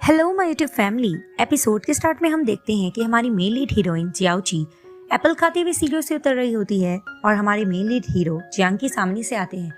Hello my YouTube family. Episode के start में हम देखते हैं कि हमारी मेन लीड हीरोइन जियाओची एप्पल खाते हुए सीढ़ियों से उतर रही होती है और हमारे मेन लीड हीरो जियांग की सामने से आते हैं।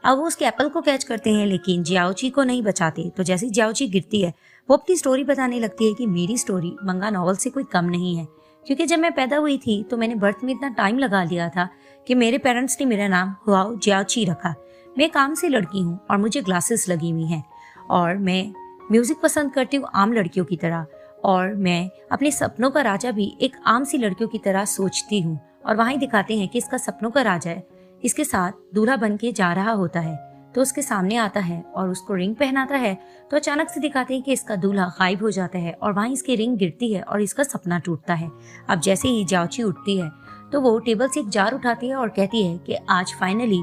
अब वो उसके एप्पल को कैच करते हैं लेकिन जियाओची को नहीं बचाते। तो जैसे जियाओची गिरती है वो अपनी स्टोरी बताने लगती है कि मेरी स्टोरी मंगा नॉवल से कोई कम नहीं है, क्योंकि जब मैं पैदा हुई थी तो मैंने बर्थ में इतना टाइम लगा लिया था कि मेरे पेरेंट्स ने मेरा नाम हुआओ जियाओची रखा। मैं काम से लड़की हूँ और मुझे ग्लासेस लगी हुई हैं और मैं म्यूजिक पसंद करती हूँ आम लड़कियों की तरह, और मैं अपने सपनों का राजा भी एक आम सी लड़कियों की तरह सोचती हूँ। और वहाँ ही दिखाते हैं कि इसका सपनों का राजा है इसके साथ दूल्हा बन के जा रहा होता है, तो उसके सामने आता है और उसको रिंग पहनाता है। तो अचानक से दिखाते हैं कि इसका दूल्हा गायब हो जाता है और वहीं इसकी रिंग गिरती है और इसका सपना टूटता है। अब जैसे ही जियाओची उठती है तो वो टेबल से एक जार उठाती है और कहती है कि आज फाइनली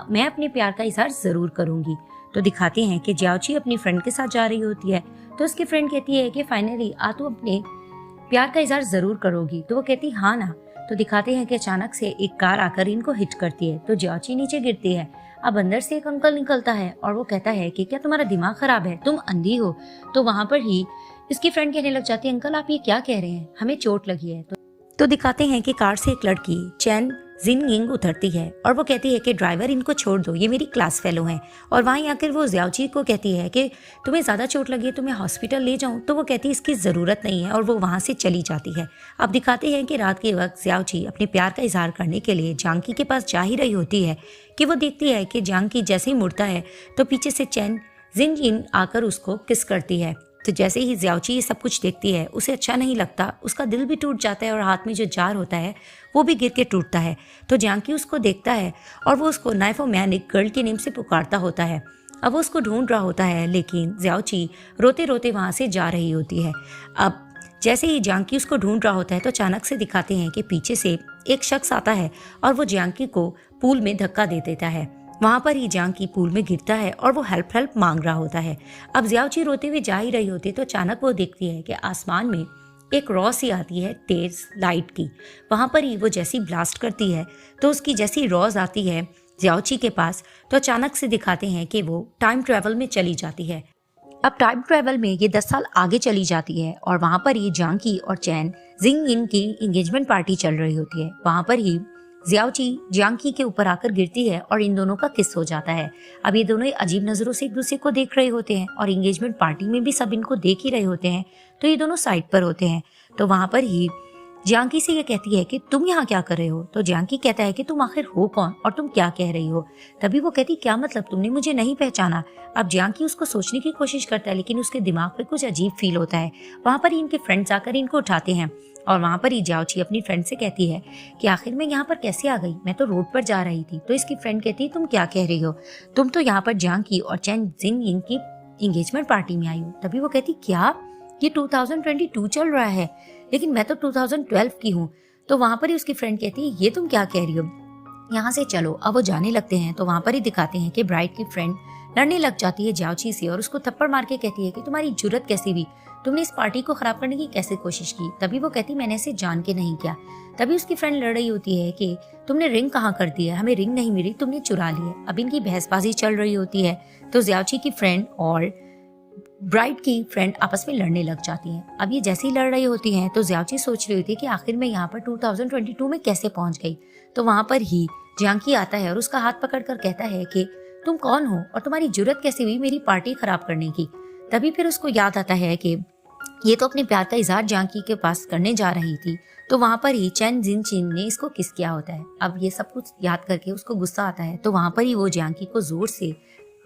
मैं अपने प्यार का इजहार जरूर करूंगी। तो दिखाते हैं कि जियाओची अपनी फ्रेंड के साथ जा रही होती है, तो उसकी फ्रेंड कहती है कि फाइनली तू अपने प्यार का इजहार जरूर करोगी। तो वो कहती हाँ ना। तो दिखाते हैं कि अचानक से एक कार आकर इनको हिट करती है तो जियाओची नीचे गिरती है। अब अंदर से एक अंकल निकलता है और वो कहता है कि क्या तुम्हारा दिमाग खराब है, तुम अंधी हो। तो वहां पर ही इसकी फ्रेंड कहने लग जाती है अंकल आप ये क्या कह रहे हैं, हमें चोट लगी है। तो दिखाते हैं कि कार से एक लड़की चैन जिनयिंग उतरती है और वो कहती है कि ड्राइवर इनको छोड़ दो, ये मेरी क्लास फेलो हैं। और वहीं आकर वो जियाओची को कहती है कि तुम्हें ज़्यादा चोट लगी है तो मैं हॉस्पिटल ले जाऊं। तो वो कहती है इसकी ज़रूरत नहीं है और वो वहाँ से चली जाती है। अब दिखाते हैं कि रात के वक्त जियाओची अपने प्यार का इजहार करने के लिए जांकी के पास जा ही रही होती है कि वो देखती है कि जांकी जैसे ही मुड़ता है तो पीछे से चैन जिनयिंग आकर उसको किस करती है। तो जैसे ही जियाओची ये सब कुछ देखती है उसे अच्छा नहीं लगता, उसका दिल भी टूट जाता है और हाथ में जो जार होता है वो भी गिर के टूटता है। तो जांकी उसको देखता है और वो उसको नाइफो मैन एक गर्ल के नेम से पुकारता होता है। अब वो उसको ढूंढ रहा होता है लेकिन जियाओची रोते रोते वहाँ से जा रही होती है। अब जैसे ही जांकी उसको ढूंढ रहा होता है तो अचानक से दिखाते हैं कि पीछे से एक शख्स आता है और वो जांकी को पूल में धक्का दे देता है। वहां पर ही जांकी पूल में गिरता है और वो हेल्प मांग रहा होता है। अब जियाओची रोते हुए जा ही रही होती है तो अचानक वो देखती है कि आसमान में एक रॉ सी आती है तेज लाइट की। वहां पर ही वो जैसी ब्लास्ट करती है तो उसकी जैसी रॉज आती है जियाओची के पास तो अचानक से दिखाते हैं कि वो टाइम ट्रेवल में चली जाती है। अब टाइम ट्रेवल में ये 10 साल आगे चली जाती है और वहां पर ही जांकी और चैन जिनयिंग की एंगेजमेंट पार्टी चल रही होती है। वहां पर ही जियाओची जांकी के ऊपर आकर गिरती है और इन दोनों का किस हो जाता है। अब ये दोनों अजीब नजरों से एक दूसरे को देख रहे होते हैं और एंगेजमेंट पार्टी में भी सब इनको देख ही रहे होते हैं, तो ये दोनों साइड पर होते हैं। तो वहां पर ही जांकी से ये कहती है कि तुम यहाँ क्या कर रहे हो। तो जांकी कहता है कि तुम आखिर हो कौन और तुम क्या कह रही हो। तभी वो कहती क्या मतलब, तुमने मुझे नहीं पहचाना। अब जांकी उसको सोचने की कोशिश करता है लेकिन उसके दिमाग पे कुछ अजीब फील होता है। वहां पर ही इनके फ्रेंड्स आकर इनको उठाते हैं और वहां पर ही जियाओची अपनी फ्रेंड से कहती है कि आखिर मैं यहाँ पर कैसे आ गई, मैं तो रोड पर जा रही थी। तो इसकी फ्रेंड कहती है तुम क्या कह रही हो, तुम तो यहाँ पर जांकी और चैन जिनयिंग की एंगेजमेंट पार्टी में आई हो। तभी वो कहती क्या ये 2022 चल रहा है लेकिन मैं तो 2012 की हूँ। तो वहां पर ही उसकी फ्रेंड कहती है ये तुम क्या कह रही हो, यहाँ से चलो। अब वो जाने लगते हैं तो वहां पर ही दिखाते हैं कि ब्राइड की फ्रेंड लड़ने लग जाती है जियाओची से और उसको थप्पड़ मार के कहती है कि तुम्हारी जुर्रत कैसी हुई, तुमने इस पार्टी को खराब करने की कैसे कोशिश की। तभी वो कहती मैंने इसे जान के नहीं किया। तभी उसकी फ्रेंड लड़ रही होती है कि तुमने रिंग कहाँ कर दी है, हमें रिंग नहीं मिली, तुमने चुरा ली है। अब इनकी बहसबाजी चल रही होती है तो जियाओची की फ्रेंड और ब्राइड की फ्रेंड आपस में लड़ने लग जाती हैं। अब ये जैसे ही लड़ रही होती हैं तो जियाओची सोच रही होती है कि आखिर मैं यहाँ पर 2022 में कैसे पहुंच गई। तो वहां पर ही जांकी आता है और उसका हाथ पकड़कर कहता है कि तुम कौन हो और तुम्हारी जुर्रत कैसी हुई मेरी पार्टी खराब करने की। तभी फिर उसको याद आता है कि ये तो अपने प्यार का इजहार जांकी के पास करने जा रही थी। तो वहां पर ही चैन जिनयिंग ने इसको किस किया होता है। अब ये सब कुछ याद करके उसको गुस्सा आता है तो वहां पर ही वो जांकी को जोर से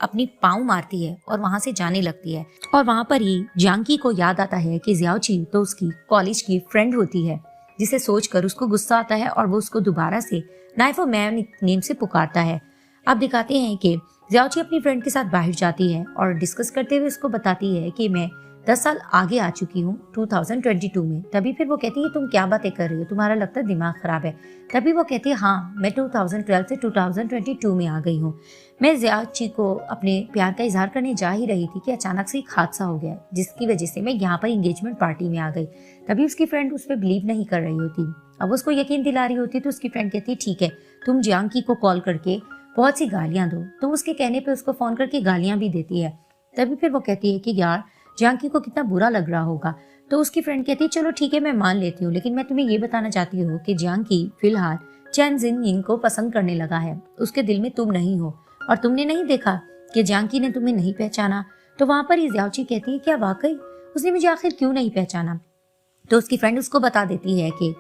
अपनी पाँव मारती है और वहां से जाने लगती है। और वहां पर ही जांकी को याद आता है कि जियाओची तो उसकी कॉलेज की फ्रेंड होती है, जिसे सोचकर उसको गुस्सा आता है और वो उसको दोबारा से नाइफो मैन नेम से पुकारता है। अब दिखाते हैं कि जियाओची अपनी फ्रेंड के साथ बाहर जाती है और डिस्कस करते हुए उसको बताती है कि मैं 10 साल आगे आ चुकी हूँ 2022 में। तभी फिर वो कहती है तुम क्या बातें कर रही हो, तुम्हारा लगता है दिमाग खराब है। तभी वो कहती है हाँ मैं 2012 से 2022 में आ गई हूँ। मैं जियाओची को अपने प्यार का इजहार करने जा ही रही थी कि अचानक से एक हादसा हो गया जिसकी वजह से मैं यहाँ पर एंगेजमेंट पार्टी में आ गई। तभी उसकी फ्रेंड उस पर बिलीव नहीं कर रही होती। अब उसको यकीन दिला रही होती तो उसकी फ्रेंड कहती है ठीक है तुम जांकी को कॉल करके बहुत सी गालियां दो। तो उसके कहने पे उसको फोन करके गालियां भी देती है। तभी फिर वो कहती है कि यार जानकी को कितना बुरा लग रहा होगा। तो उसकी फ्रेंड कहती है चलो ठीक है मैं मान लेती हूँ, लेकिन मैं तुम्हें ये बताना चाहती हूँ कि जानकी फिलहाल चैन जिन यिंग को पसंद करने लगा है। उसके दिल में तुम नहीं हो और तुमने नहीं देखा कि जानकी ने तुम्हें नहीं पहचाना। तो वहां पर जियाओची कहती है क्या वाकई उसने मुझे आखिर क्यों नहीं पहचाना। तो उसकी फ्रेंड उसको बता देती है कि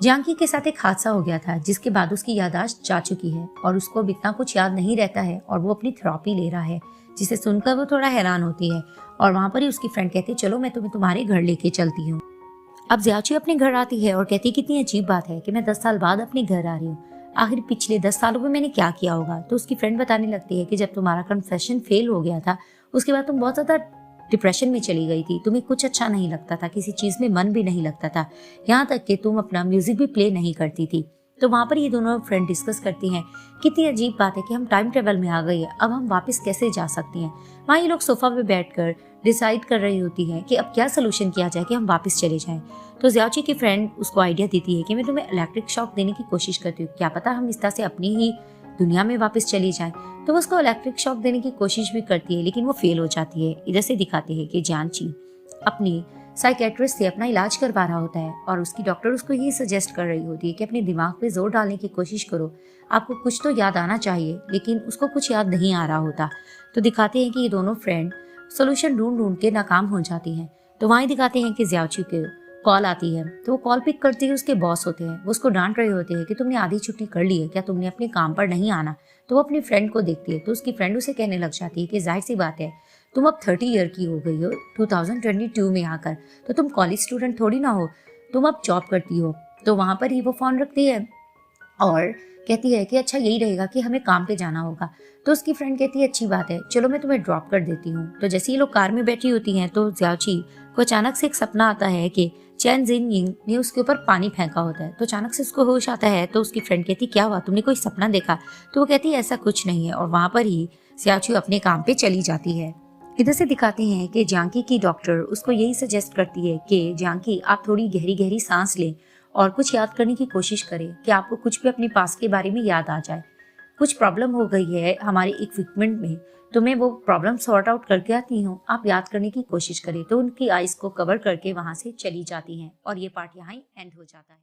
जानकी के साथ एक हादसा हो गया था जिसके बाद उसकी याददाश्त जा चुकी है और उसको अब इतना कुछ याद नहीं रहता है और वो अपनी थेरेपी ले रहा है, जिसे सुनकर वो थोड़ा हैरान होती है। और वहां पर ही उसकी फ्रेंड कहती है चलो मैं तुम्हें तुम्हारे घर लेके चलती हूँ। अब जियाची अपने घर आती है और कहती है कितनी अजीब बात है कि मैं 10 साल बाद अपने घर आ रही हूँ, आखिर पिछले 10 सालों में मैंने क्या किया होगा। तो उसकी फ्रेंड बताने लगती है कि जब तुम्हारा कन्फेशन फेल हो गया था उसके बाद तुम बहुत ज्यादा डिप्रेशन में चली गई थी, तुम्हें कुछ अच्छा नहीं लगता था, किसी चीज में मन भी नहीं लगता था, यहाँ तक कि तुम अपना म्यूजिक भी प्ले नहीं करती थी। तो वहां पर ये दोनों फ्रेंड डिस्कस करती हैं कितनी अजीब बात है कि हम टाइम ट्रेवल में आ गए हैं, अब हम वापस कैसे जा सकती हैं। वहाँ ये लोग सोफा पे बैठकर डिसाइड कर रही होती है कि अब क्या सोल्यूशन किया जाए कि हम वापस चले जाएं। तो जियाची की फ्रेंड उसको आइडिया देती है कि मैं तुम्हें इलेक्ट्रिक शॉक देने की कोशिश करती हूँ, क्या पता हम इस तरह से अपनी ही दुनिया में वापस चली जाए। तो वो उसको इलेक्ट्रिक शॉक देने की कोशिश भी करती है लेकिन वो फेल हो जाती है। इधर से दिखाते हैं कि जानची अपनी साइकेट्रिस्ट से अपना इलाज करवा रहा होता है और उसकी डॉक्टर उसको ये सजेस्ट कर रही होती है कि अपने दिमाग पे जोर डालने की कोशिश करो, आपको कुछ तो याद आना चाहिए, लेकिन उसको कुछ याद नहीं आ रहा होता। तो दिखाते हैं कि ये दोनों फ्रेंड सोल्यूशन ढूंढ ढूंढ के नाकाम हो जाती हैं। तो वहीं दिखाते हैं कि जियाची के कॉल आती है, तो वो कॉल पिक करती है, उसके बॉस होते हैं, वो उसको डांट रहे होते हैं कि तुमने आधी छुट्टी कर ली है क्या, तुमने अपने काम पर नहीं आना। तो वो अपनी फ्रेंड को देखती है तो उसकी फ्रेंड उसे कहने लग जाती है कि जाहिर सी बात है तुम अब 30 ईयर की हो गई हो 2022 में आकर, तो तुम कॉलेज स्टूडेंट थोड़ी ना हो, तुम अब जॉब करती हो। तो वहां पर ही वो फोन रखती है और कहती है कि अच्छा यही रहेगा कि हमें काम पे जाना होगा। तो उसकी फ्रेंड कहती है अच्छी बात है, चलो मैं तुम्हें ड्रॉप कर देती हूँ। तो जैसे ये लोग कार में बैठी होती हैं तो जियाची को अचानक से एक सपना आता है कि चैन जिन यिंग ने उसके ऊपर पानी फेंका होता है। तो अचानक से उसको होश आता है तो उसकी फ्रेंड कहती क्या हुआ, तुमने कोई सपना देखा। तो वो कहती है ऐसा कुछ नहीं है और वहां पर ही जियाची अपने काम पे चली जाती है। इधर से दिखाते हैं कि जानकी की डॉक्टर उसको यही सजेस्ट करती है कि जानकी आप थोड़ी गहरी गहरी सांस लें और कुछ याद करने की कोशिश करें कि आपको कुछ भी अपने पास के बारे में याद आ जाए। कुछ प्रॉब्लम हो गई है हमारे इक्विपमेंट में, तो मैं वो प्रॉब्लम सॉर्ट आउट करके आती हूँ, आप याद करने की कोशिश करें। तो उनकी आइज को कवर करके वहां से चली जाती हैं और ये पार्ट यहाँ ही एंड हो जाता है।